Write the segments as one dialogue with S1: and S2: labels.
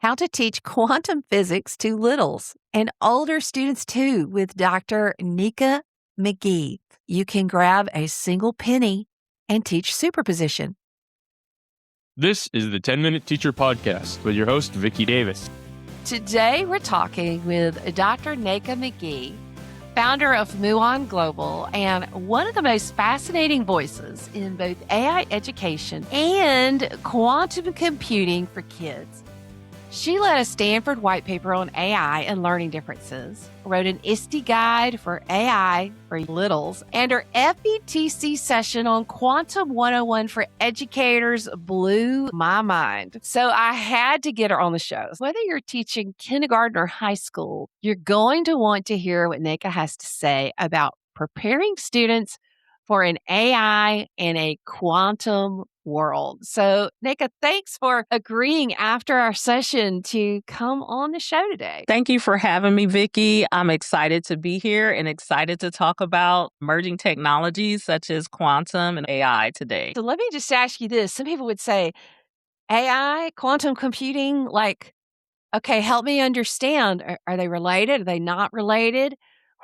S1: How to Teach Quantum Physics to Littles and Older Students Too with Dr. Nneka McGee. You can grab a single penny and teach superposition.
S2: This is the 10-Minute Teacher Podcast with your host, Vicki Davis.
S1: Today, we're talking with Dr. Nneka McGee, founder of Muon Global and one of the most fascinating voices in both AI education and quantum computing for kids. She led a Stanford white paper on AI and learning differences, wrote an ISTE guide for AI for littles, and her FETC session on Quantum 101 for educators blew my mind. So I had to get her on the show. Whether you're teaching kindergarten or high school, you're going to want to hear what Nneka has to say about preparing students for an AI and a quantum world. So, Nneka, thanks for agreeing after our session to come on the show today.
S3: Thank you for having me, Vicki. I'm excited to be here and excited to talk about emerging technologies such as quantum and AI today.
S1: So let me just ask you this. Some people would say, AI, quantum computing, okay, help me understand. Are they related? Are they not related?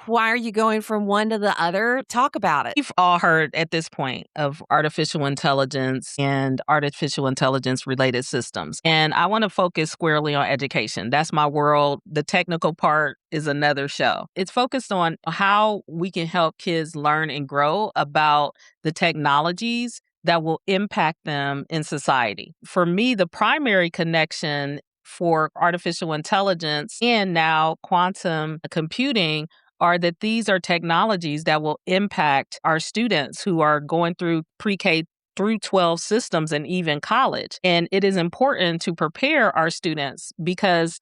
S1: Why are you going from one to the other? Talk about it.
S3: We've all heard at this point of artificial intelligence and artificial intelligence related systems. And I want to focus squarely on education. That's my world. The technical part is another show. It's focused on how we can help kids learn and grow about the technologies that will impact them in society. For me, the primary connection for artificial intelligence and now quantum computing are that these are technologies that will impact our students who are going through pre-K through 12 systems and even college. And it is important to prepare our students because,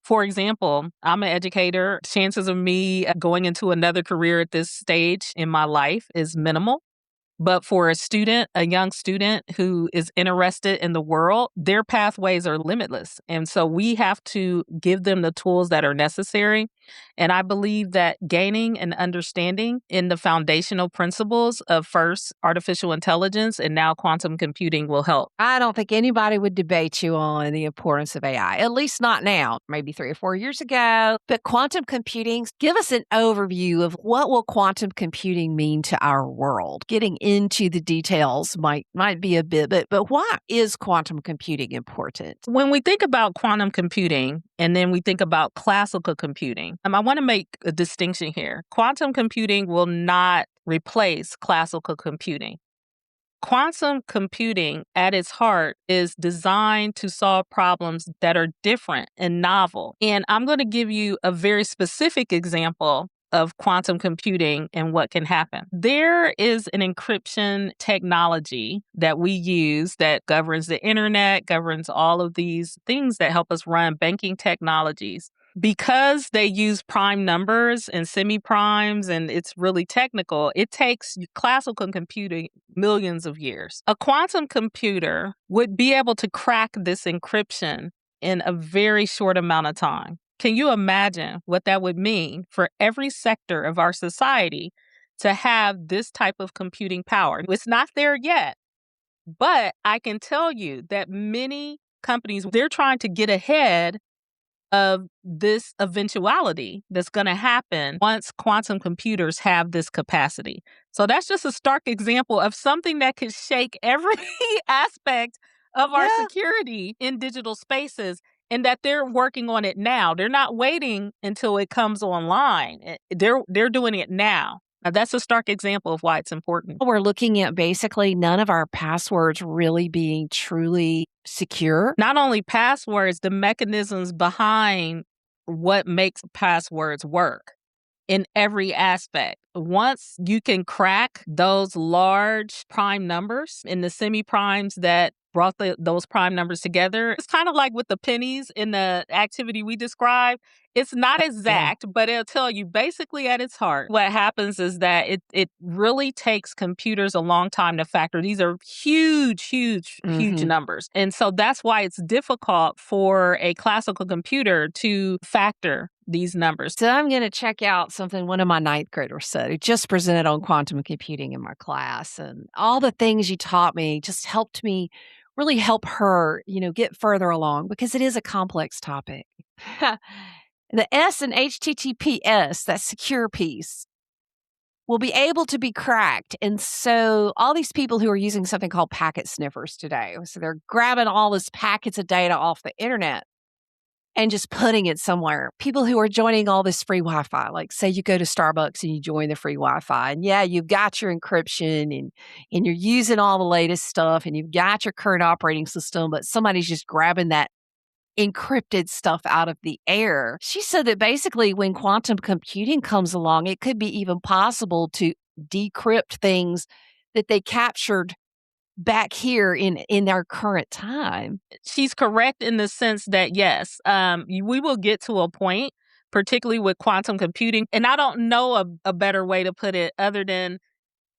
S3: for example, I'm an educator. Chances of me going into another career at this stage in my life is minimal. But for a student, a young student who is interested in the world, their pathways are limitless. And so we have to give them the tools that are necessary. And I believe that gaining an understanding in the foundational principles of first artificial intelligence and now quantum computing will help.
S1: I don't think anybody would debate you on the importance of AI, at least not now, maybe 3 or 4 years ago. But quantum computing, give us an overview of what will quantum computing mean to our world. Getting into the details might be a bit, but why is quantum computing important?
S3: When we think about quantum computing and then we think about classical computing, I want to make a distinction here. Quantum computing will not replace classical computing. Quantum computing at its heart is designed to solve problems that are different and novel. And I'm going to give you a very specific example of quantum computing and what can happen. There is an encryption technology that we use that governs the internet, governs all of these things that help us run banking technologies. Because they use prime numbers and semi-primes and it's really technical, it takes classical computing millions of years. A quantum computer would be able to crack this encryption in a very short amount of time. Can you imagine what that would mean for every sector of our society to have this type of computing power? It's not there yet, but I can tell you that many companies, they're trying to get ahead of this eventuality that's going to happen once quantum computers have this capacity. So that's just a stark example of something that could shake every aspect of our security in digital spaces. And that they're working on it now. They're not waiting until it comes online. They're doing it now. Now, that's a stark example of why it's important.
S1: We're looking at basically none of our passwords really being truly secure.
S3: Not only passwords, the mechanisms behind what makes passwords work in every aspect. Once you can crack those large prime numbers and the semi-primes that brought those prime numbers together. It's kind of like with the pennies in the activity we described. It's not exact, but it'll tell you basically at its heart. What happens is that it really takes computers a long time to factor. These are huge numbers. And so that's why it's difficult for a classical computer to factor these numbers.
S1: So I'm going to check out something one of my ninth graders said, who just presented on quantum computing in my class. And all the things you taught me just helped me really help her, get further along because it is a complex topic. The S in HTTPS, that secure piece, will be able to be cracked. And so all these people who are using something called packet sniffers today, so they're grabbing all this packets of data off the internet and just putting it somewhere. People who are joining all this free Wi-Fi, like say you go to Starbucks and you join the free Wi-Fi, and yeah, you've got your encryption and you're using all the latest stuff and you've got your current operating system, but somebody's just grabbing that encrypted stuff out of the air. She said that basically when quantum computing comes along, it could be even possible to decrypt things that they captured back here in our current time.
S3: She's correct in the sense that, yes, we will get to a point, particularly with quantum computing. And I don't know a better way to put it other than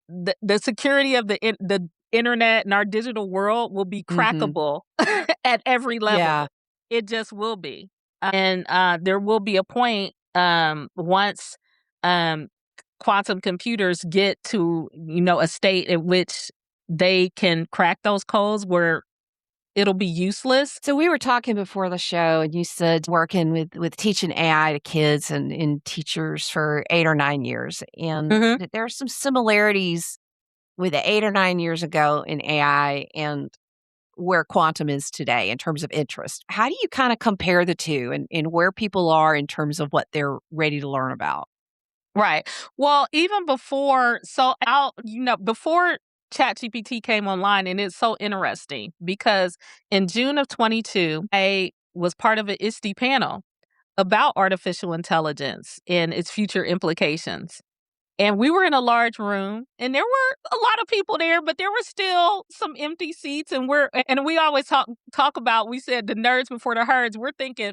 S3: the security of the internet and our digital world will be crackable at every level.
S1: Yeah.
S3: It just will be. And there will be a point once quantum computers get to, a state in which they can crack those codes where it'll be useless.
S1: So we were talking before the show, and you said working with teaching AI to kids and in teachers for 8 or 9 years. And there are some similarities with the 8 or 9 years ago in AI and where quantum is today in terms of interest. How do you kind of compare the two and where people are in terms of what they're ready to learn about?
S3: Right. Well, even before, before ChatGPT came online, and it's so interesting because in June of 22, I was part of an ISTE panel about artificial intelligence and its future implications. And we were in a large room, and there were a lot of people there, but there were still some empty seats. And we always talk about, we said the nerds before the herds. We're thinking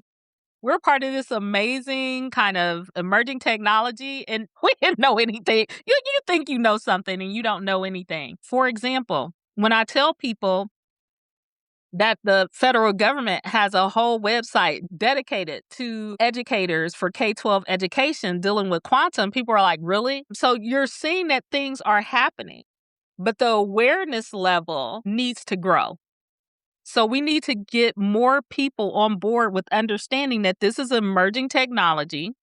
S3: we're part of this amazing kind of emerging technology, and we didn't know anything. You think you know something, and you don't know anything. For example, when I tell people that the federal government has a whole website dedicated to educators for K-12 education dealing with quantum, people are like, really? So you're seeing that things are happening, but the awareness level needs to grow. So we need to get more people on board with understanding that this is emerging technology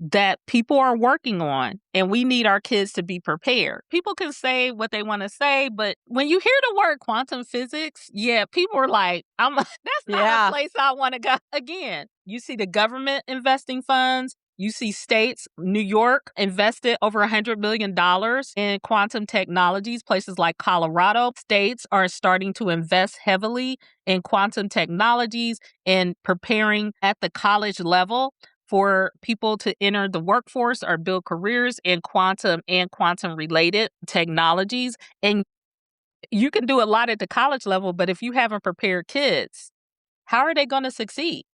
S3: that people are working on, and we need our kids to be prepared. People can say what they want to say, but when you hear the word quantum physics, people are like, that's not a place I want to go. Again, you see the government investing funds. You see states, New York invested over $100 million in quantum technologies. Places like Colorado, states are starting to invest heavily in quantum technologies and preparing at the college level for people to enter the workforce or build careers in quantum and quantum-related technologies. And you can do a lot at the college level, but if you haven't prepared kids, how are they going to succeed?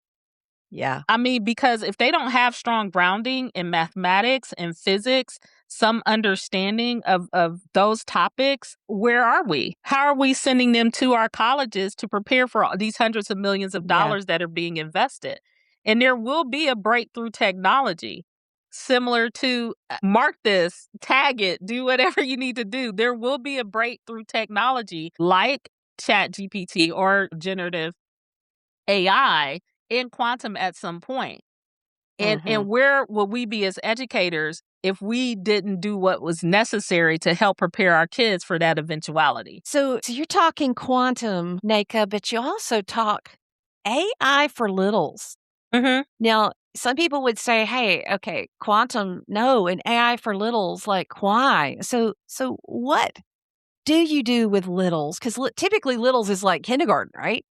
S1: Yeah.
S3: I mean, because if they don't have strong grounding in mathematics and physics, some understanding of those topics, where are we? How are we sending them to our colleges to prepare for all these hundreds of millions of dollars that are being invested? And there will be a breakthrough technology similar to mark this, tag it, do whatever you need to do. There will be a breakthrough technology like ChatGPT or generative AI in quantum at some point. And where will we be as educators if we didn't do what was necessary to help prepare our kids for that eventuality?
S1: So you're talking quantum, Nneka, but you also talk AI for littles. Now, some people would say, hey, okay, quantum, no, and AI for littles, like why? So what do you do with littles? Because typically littles is like kindergarten, right?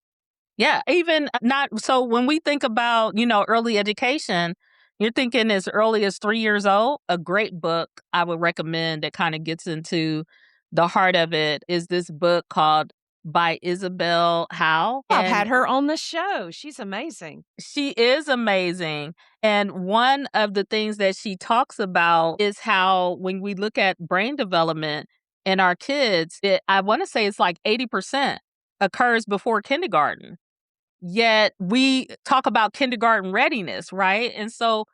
S3: Yeah, even not. So when we think about, early education, you're thinking as early as 3 years old. A great book I would recommend that kind of gets into the heart of it is this book called by Isabel Howe.
S1: I've had her on the show. She's amazing.
S3: She is amazing. And one of the things that she talks about is how when we look at brain development in our kids, I want to say it's like 80% occurs before kindergarten. Yet we talk about kindergarten readiness, right? And so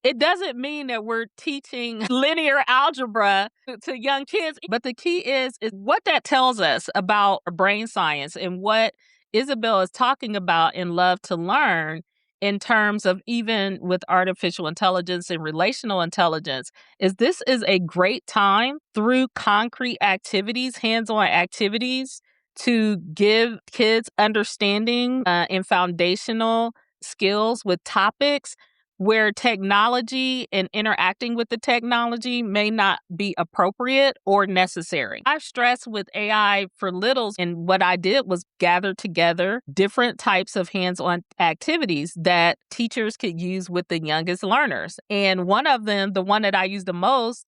S3: It doesn't mean that we're teaching linear algebra to young kids, but the key is what that tells us about brain science and what Isabel is talking about in Love to Learn in terms of even with artificial intelligence and relational intelligence is this is a great time through concrete activities, hands-on activities to give kids understanding and foundational skills with topics where technology and interacting with the technology may not be appropriate or necessary. I've stressed with AI for littles, and what I did was gather together different types of hands-on activities that teachers could use with the youngest learners. And one of them, the one that I used the most,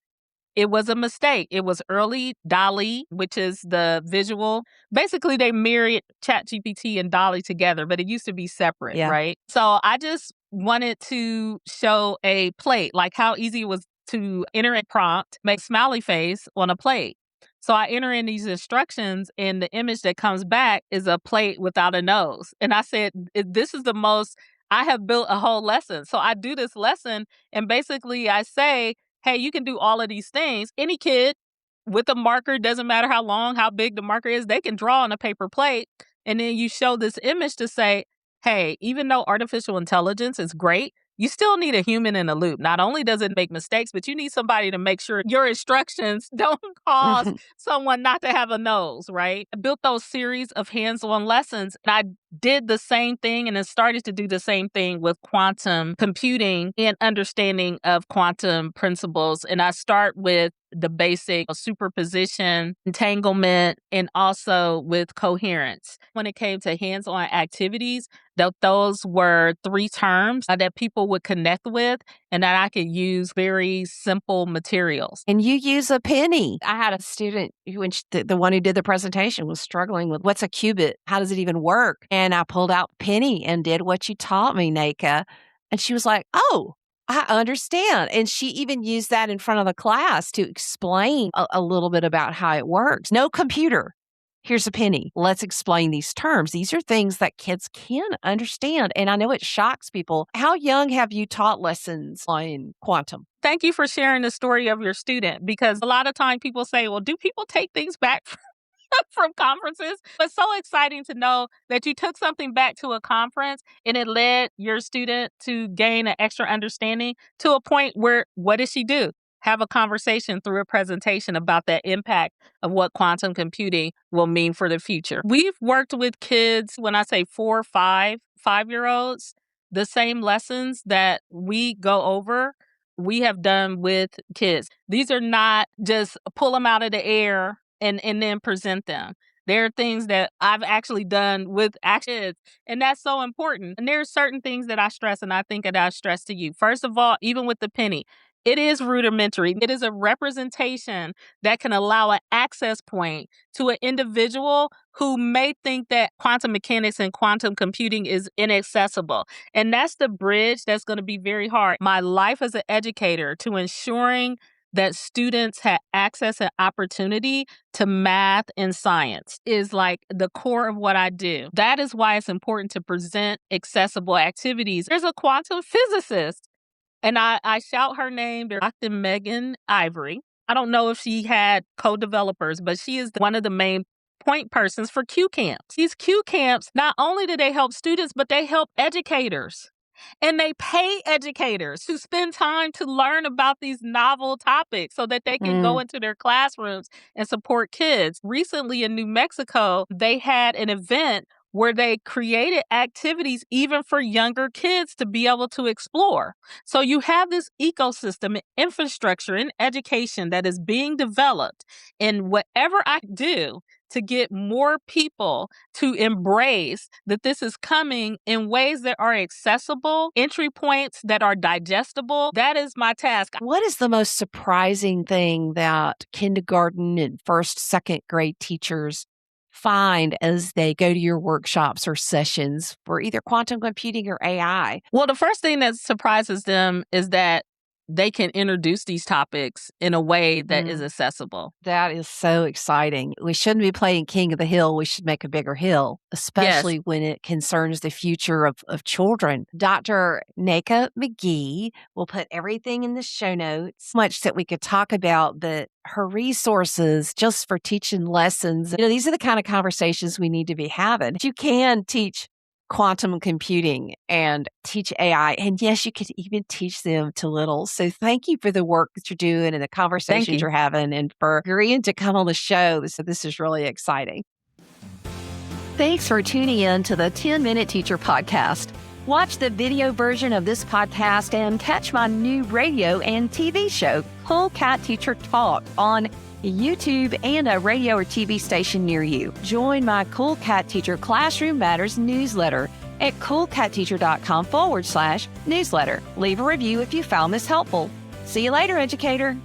S3: it was a mistake. It was early DALL-E, which is the visual. Basically, they married ChatGPT and DALL-E together, but it used to be separate, right? So I just wanted to show a plate, like how easy it was to enter a prompt, make a smiley face on a plate. So I enter in these instructions, and the image that comes back is a plate without a nose. And I said, this is the most, I have built a whole lesson. So I do this lesson, and basically I say, hey, you can do all of these things. Any kid with a marker, doesn't matter how long, how big the marker is, they can draw on a paper plate. And then you show this image to say, hey, even though artificial intelligence is great, you still need a human in the loop. Not only does it make mistakes, but you need somebody to make sure your instructions don't cause someone not to have a nose, right? I built those series of hands-on lessons, and I did the same thing and then started to do the same thing with quantum computing and understanding of quantum principles. And I start with the basic superposition, entanglement, and also with coherence. When it came to hands-on activities, those were 3 terms that people would connect with and that I could use very simple materials.
S1: And you use a penny. I had a student who, the one who did the presentation, was struggling with what's a qubit? How does it even work? And I pulled out penny and did what you taught me, Nneka. And she was like, oh, I understand. And she even used that in front of the class to explain a little bit about how it works. No computer. Here's a penny. Let's explain these terms. These are things that kids can understand. And I know it shocks people. How young have you taught lessons on quantum?
S3: Thank you for sharing the story of your student, because a lot of time people say, well, do people take things back from conferences? It's so exciting to know that you took something back to a conference and it led your student to gain an extra understanding to a point where, what did she do? Have a conversation through a presentation about that impact of what quantum computing will mean for the future. We've worked with kids, when I say 4, 5-year-olds, the same lessons that we go over, we have done with kids. These are not just pull them out of the air and then present them. There are things that I've actually done with kids, and that's so important. And there are certain things that I stress, and I think that I stress to you. First of all, even with the penny, it is rudimentary. It is a representation that can allow an access point to an individual who may think that quantum mechanics and quantum computing is inaccessible. And that's the bridge that's going to be very hard. My life as an educator to ensuring that students have access and opportunity to math and science is like the core of what I do. That is why it's important to present accessible activities. There's a quantum physicist, and I shout her name, Dr. Megan Ivory. I don't know if she had co-developers, but she is one of the main point persons for Q camps. These Q camps, not only do they help students, but they help educators. And they pay educators who spend time to learn about these novel topics so that they can go into their classrooms and support kids. Recently in New Mexico, they had an event where they created activities even for younger kids to be able to explore. So you have this ecosystem and infrastructure in education that is being developed. And whatever I do to get more people to embrace that this is coming in ways that are accessible, entry points that are digestible, that is my task.
S1: What is the most surprising thing that kindergarten and first, second grade teachers find as they go to your workshops or sessions for either quantum computing or AI?
S3: Well, the first thing that surprises them is that they can introduce these topics in a way that is accessible.
S1: That is so exciting. We shouldn't be playing king of the hill. We should make a bigger hill, especially when it concerns the future of children. Dr. Nneka McGee will put everything in the show notes, much that we could talk about, but her resources just for teaching lessons. These are the kind of conversations we need to be having. You can teach quantum computing and teach AI. And yes, you could even teach them to little. So thank you for the work that you're doing and the conversations you're having and for agreeing to come on the show. So this is really exciting. Thanks for tuning in to the 10-Minute Teacher Podcast. Watch the video version of this podcast and catch my new radio and TV show, Cool Cat Teacher Talk, on YouTube and a radio or TV station near you. Join my Cool Cat Teacher Classroom Matters newsletter at coolcatteacher.com/newsletter. Leave a review if you found this helpful. See you later, educator.